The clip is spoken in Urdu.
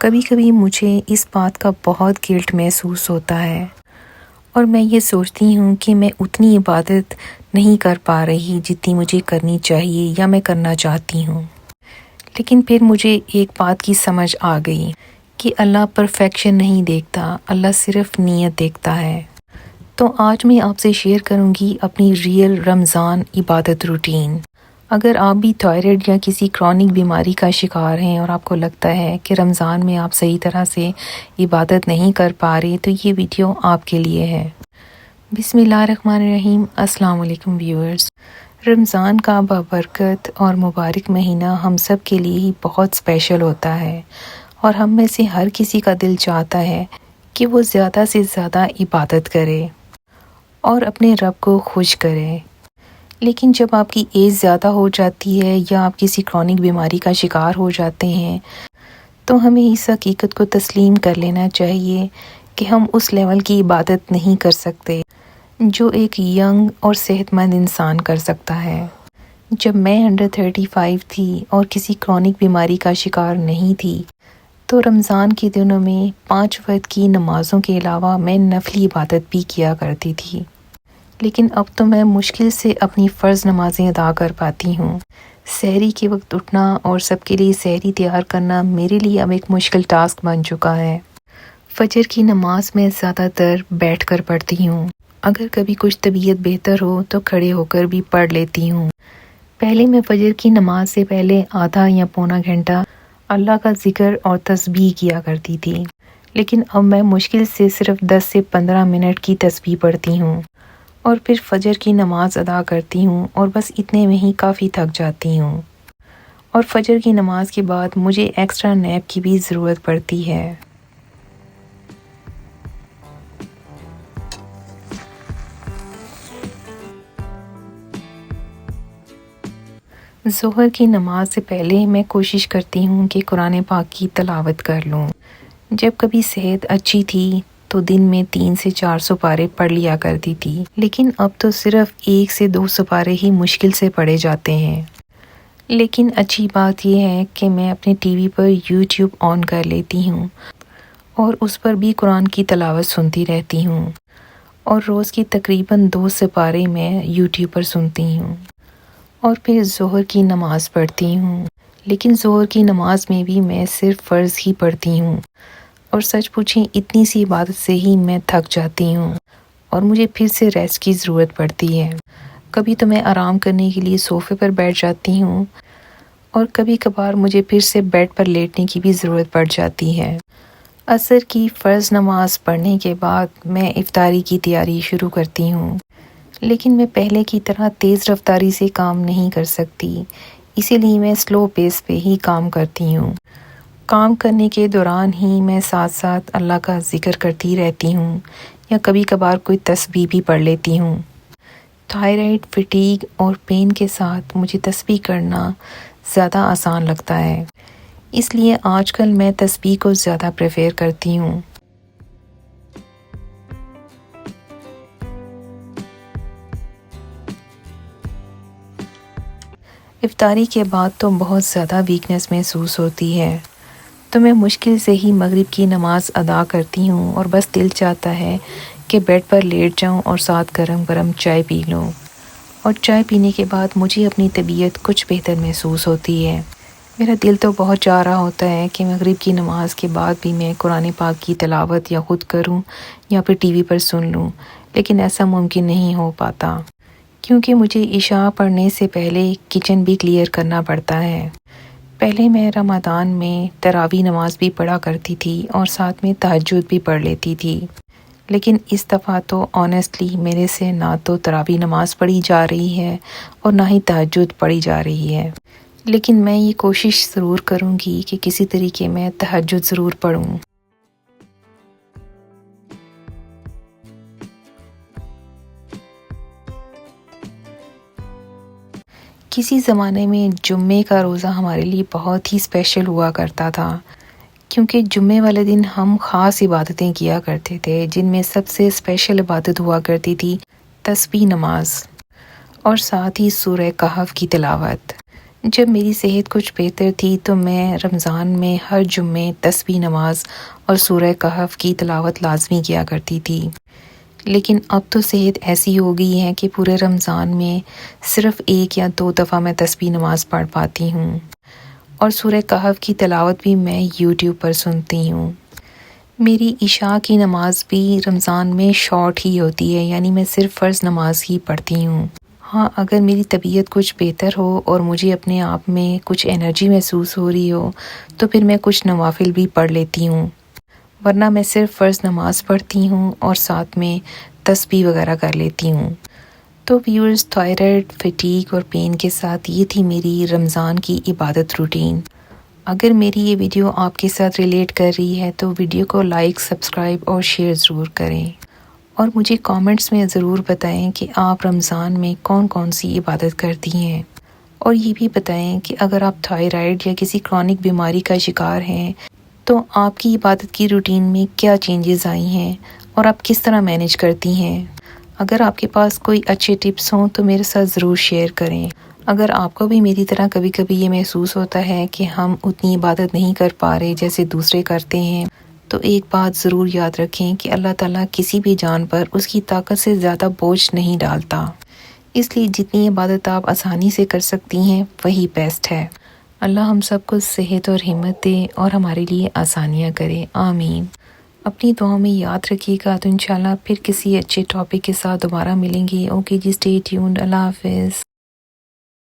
کبھی کبھی مجھے اس بات کا بہت گلٹ محسوس ہوتا ہے اور میں یہ سوچتی ہوں کہ میں اتنی عبادت نہیں کر پا رہی جتنی مجھے کرنی چاہیے یا میں کرنا چاہتی ہوں۔ لیکن پھر مجھے ایک بات کی سمجھ آ گئی کہ اللہ پرفیکشن نہیں دیکھتا، اللہ صرف نیت دیکھتا ہے۔ تو آج میں آپ سے شیئر کروں گی اپنی ریئل رمضان عبادت روٹین۔ اگر آپ بھی تھائرائیڈ یا کسی کرونک بیماری کا شکار ہیں اور آپ کو لگتا ہے کہ رمضان میں آپ صحیح طرح سے عبادت نہیں کر پا رہے تو یہ ویڈیو آپ کے لیے ہے۔ بسم اللہ الرحمن الرحیم۔ السلام علیکم ویورز۔ رمضان کا بابرکت اور مبارک مہینہ ہم سب کے لیے ہی بہت اسپیشل ہوتا ہے اور ہم میں سے ہر کسی کا دل چاہتا ہے کہ وہ زیادہ سے زیادہ عبادت کرے اور اپنے رب کو خوش کرے۔ لیکن جب آپ کی ایج زیادہ ہو جاتی ہے یا آپ کسی کرونک بیماری کا شکار ہو جاتے ہیں تو ہمیں اس حقیقت کو تسلیم کر لینا چاہیے کہ ہم اس لیول کی عبادت نہیں کر سکتے جو ایک ینگ اور صحت مند انسان کر سکتا ہے۔ جب میں انڈر 35 تھی اور کسی کرونک بیماری کا شکار نہیں تھی تو رمضان کے دنوں میں 5 وقت کی نمازوں کے علاوہ میں نفلی عبادت بھی کیا کرتی تھی۔ لیکن اب تو میں مشکل سے اپنی فرض نمازیں ادا کر پاتی ہوں۔ سحری کے وقت اٹھنا اور سب کے لیے سحری تیار کرنا میرے لیے اب ایک مشکل ٹاسک بن چکا ہے۔ فجر کی نماز میں زیادہ تر بیٹھ کر پڑھتی ہوں، اگر کبھی کچھ طبیعت بہتر ہو تو کھڑے ہو کر بھی پڑھ لیتی ہوں۔ پہلے میں فجر کی نماز سے پہلے آدھا یا پونا گھنٹہ اللہ کا ذکر اور تسبیح کیا کرتی تھی، لیکن اب میں مشکل سے صرف 10 سے 15 منٹ کی تسبیح پڑھتی ہوں اور پھر فجر کی نماز ادا کرتی ہوں اور بس اتنے میں ہی کافی تھک جاتی ہوں۔ اور فجر کی نماز کے بعد مجھے ایکسٹرا نیپ کی بھی ضرورت پڑتی ہے۔ ظہر کی نماز سے پہلے میں کوشش کرتی ہوں کہ قرآن پاک کی تلاوت کر لوں۔ جب کبھی صحت اچھی تھی تو دن میں 3 سے 4 سپارے پڑھ لیا کرتی تھی، لیکن اب تو صرف 1 سے 2 سپارے ہی مشکل سے پڑھے جاتے ہیں۔ لیکن اچھی بات یہ ہے کہ میں اپنے ٹی وی پر یوٹیوب آن کر لیتی ہوں اور اس پر بھی قرآن کی تلاوت سنتی رہتی ہوں، اور روز کی تقریباً 2 سپارے میں یوٹیوب پر سنتی ہوں اور پھر ظہر کی نماز پڑھتی ہوں۔ لیکن ظہر کی نماز میں بھی میں صرف فرض ہی پڑھتی ہوں، اور سچ پوچھیں اتنی سی عبادت سے ہی میں تھک جاتی ہوں اور مجھے پھر سے ریسٹ کی ضرورت پڑتی ہے۔ کبھی تو میں آرام کرنے کے لیے صوفے پر بیٹھ جاتی ہوں اور کبھی کبھار مجھے پھر سے بیڈ پر لیٹنے کی بھی ضرورت پڑ جاتی ہے۔ عصر کی فرض نماز پڑھنے کے بعد میں افطاری کی تیاری شروع کرتی ہوں، لیکن میں پہلے کی طرح تیز رفتاری سے کام نہیں کر سکتی، اسی لیے میں سلو پیس پہ ہی کام کرتی ہوں۔ کام کرنے کے دوران ہی میں ساتھ ساتھ اللہ کا ذکر کرتی رہتی ہوں یا کبھی کبھار کوئی تسبیح بھی پڑھ لیتی ہوں۔ تھائرائیڈ، فٹیگ اور پین کے ساتھ مجھے تسبیح کرنا زیادہ آسان لگتا ہے، اس لیے آج کل میں تسبیح کو زیادہ پریفر کرتی ہوں۔ افطاری کے بعد تو بہت زیادہ ویکنس محسوس ہوتی ہے، تو میں مشکل سے ہی مغرب کی نماز ادا کرتی ہوں اور بس دل چاہتا ہے کہ بیڈ پر لیٹ جاؤں اور ساتھ گرم گرم چائے پی لوں، اور چائے پینے کے بعد مجھے اپنی طبیعت کچھ بہتر محسوس ہوتی ہے۔ میرا دل تو بہت چاہ رہا ہوتا ہے کہ مغرب کی نماز کے بعد بھی میں قرآن پاک کی تلاوت یا خود کروں یا پھر ٹی وی پر سن لوں، لیکن ایسا ممکن نہیں ہو پاتا کیونکہ مجھے عشاء پڑھنے سے پہلے کچن بھی کلیئر کرنا پڑتا ہے۔ پہلے میں رمضان میں تراویح نماز بھی پڑھا کرتی تھی اور ساتھ میں تہجد بھی پڑھ لیتی تھی، لیکن اس دفعہ تو آنیسٹلی میرے سے نہ تو تراویح نماز پڑھی جا رہی ہے اور نہ ہی تہجد پڑھی جا رہی ہے، لیکن میں یہ کوشش ضرور کروں گی کہ کسی طریقے میں تہجد ضرور پڑھوں۔ کسی زمانے میں جمعے کا روزہ ہمارے لیے بہت ہی اسپیشل ہوا کرتا تھا، کیونکہ جمعے والے دن ہم خاص عبادتیں کیا کرتے تھے، جن میں سب سے اسپیشل عبادت ہوا کرتی تھی تسبیح نماز اور ساتھ ہی سورہ کہف کی تلاوت۔ جب میری صحت کچھ بہتر تھی تو میں رمضان میں ہر جمعے تسبیح نماز اور سورہ کہف کی تلاوت لازمی کیا کرتی تھی، لیکن اب تو صحت ایسی ہو گئی ہے کہ پورے رمضان میں صرف 1 یا 2 دفعہ میں تسبیح نماز پڑھ پاتی ہوں، اور سورہ کہف کی تلاوت بھی میں یوٹیوب پر سنتی ہوں۔ میری عشاء کی نماز بھی رمضان میں شارٹ ہی ہوتی ہے، یعنی میں صرف فرض نماز ہی پڑھتی ہوں۔ ہاں، اگر میری طبیعت کچھ بہتر ہو اور مجھے اپنے آپ میں کچھ انرجی محسوس ہو رہی ہو تو پھر میں کچھ نوافل بھی پڑھ لیتی ہوں، ورنہ میں صرف فرض نماز پڑھتی ہوں اور ساتھ میں تسبیح وغیرہ کر لیتی ہوں۔ تو ویورز، تھائرائڈ، فٹیگ اور پین کے ساتھ یہ تھی میری رمضان کی عبادت روٹین۔ اگر میری یہ ویڈیو آپ کے ساتھ ریلیٹ کر رہی ہے تو ویڈیو کو لائک، سبسکرائب اور شیئر ضرور کریں، اور مجھے کامنٹس میں ضرور بتائیں کہ آپ رمضان میں کون کون سی عبادت کرتی ہیں، اور یہ بھی بتائیں کہ اگر آپ تھائرائڈ یا کسی کرونک بیماری کا شکار ہیں تو آپ کی عبادت کی روٹین میں کیا چینجز آئی ہیں اور آپ کس طرح مینیج کرتی ہیں۔ اگر آپ کے پاس کوئی اچھے ٹپس ہوں تو میرے ساتھ ضرور شیئر کریں۔ اگر آپ کو بھی میری طرح کبھی کبھی یہ محسوس ہوتا ہے کہ ہم اتنی عبادت نہیں کر پا رہے جیسے دوسرے کرتے ہیں، تو ایک بات ضرور یاد رکھیں کہ اللہ تعالیٰ کسی بھی جان پر اس کی طاقت سے زیادہ بوجھ نہیں ڈالتا، اس لیے جتنی عبادت آپ آسانی سے کر سکتی ہیں وہی بیسٹ ہے۔ اللہ ہم سب کو صحت اور ہمت دے اور ہمارے لیے آسانیاں کرے، آمین۔ اپنی دعاؤں میں یاد رکھیے گا، تو انشاءاللہ پھر کسی اچھے ٹاپک کے ساتھ دوبارہ ملیں گے۔ اوکے جی، اسٹے ٹیونڈ، اللہ حافظ۔